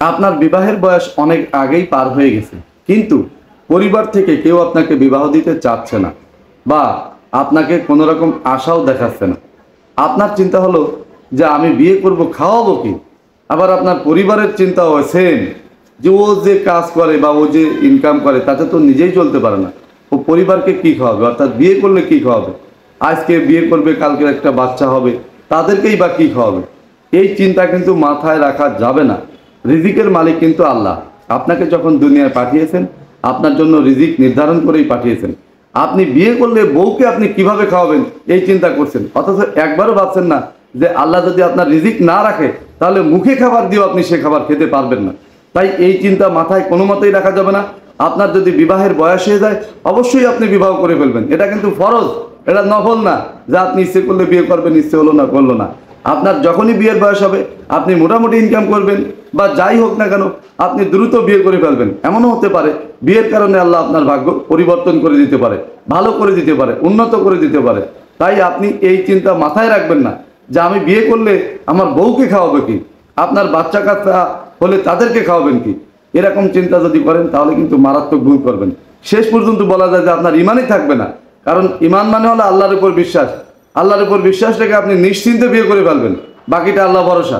আপনার বিবাহের বয়স অনেক আগেই পার হয়ে গেছে, কিন্তু পরিবার থেকে কেউ আপনাকে বিবাহ দিতে চাচ্ছে না বা আপনাকে কোনো রকম আশাও দেখাচ্ছে না। আপনার চিন্তা হলো যে আমি বিয়ে করব, খাওয়াবো কি? আবার আপনার পরিবারের চিন্তাও সেম, যে ও যে কাজ করে বা ও যে ইনকাম করে তাতে তো নিজেই চলতে পারে না, ও পরিবারকে কি খাওয়াবে? অর্থাৎ বিয়ে করলে কি খাওয়াবে? আজকে বিয়ে করবে, কালকে একটা বাচ্চা হবে, তাদেরকেই বা কী খাওয়াবে? এই চিন্তা কিন্তু মাথায় রাখা যাবে না। রিজিকের মালিক কিন্তু আল্লাহ। আপনাকে যখন দুনিয়ায় পাঠিয়েছেন, আপনার জন্য রিজিক নির্ধারণ করেই পাঠিয়েছেন। আপনি বিয়ে করলে বউকে আপনি কিভাবে খাওয়াবেন এই চিন্তা করছেন, অথচ একবারও ভাবছেন না যে আল্লাহ যদি আপনার রিজিক না রাখে তাহলে মুখে খাবার দিয়েও আপনি সে খাবার খেতে পারবেন না। তাই এই চিন্তা মাথায় কোনো মতেই রাখা যাবে না। আপনার যদি বিবাহের বয়স হয়ে যায়, অবশ্যই আপনি বিবাহ করে ফেলবেন। এটা কিন্তু ফরজ, এটা নফল না যে আপনি ইচ্ছে করলে বিয়ে করবেন, ইচ্ছে হলো না করলো না। আপনার যখনই বিয়ের বয়স হবে, আপনি মোটামুটি ইনকাম করবেন বা যাই হোক না কেন, আপনি দ্রুত বিয়ে করে ফেলবেন। এমনও হতে পারে বিয়ের কারণে আল্লাহ আপনার ভাগ্য পরিবর্তন করে দিতে পারে, ভালো করে দিতে পারে, উন্নত করে দিতে পারে। তাই আপনি এই চিন্তা মাথায় রাখবেন না যে আমি বিয়ে করলে আমার বউকে খাওয়াবে কি, আপনার বাচ্চা কাচ্চা হলে তাদেরকে খাওয়াবেন কি। এরকম চিন্তা যদি করেন তাহলে কিন্তু মারাত্মক ভুল করবেন। শেষ পর্যন্ত বলা যায় যে আপনার ইমানই থাকবে না। কারণ ইমান মানে হলো আল্লাহর উপর বিশ্বাস। আল্লাহর উপর বিশ্বাস রেখে আপনি নিশ্চিন্তে বিয়ে করে ফেলবেন, বাকিটা আল্লাহ ভরসা।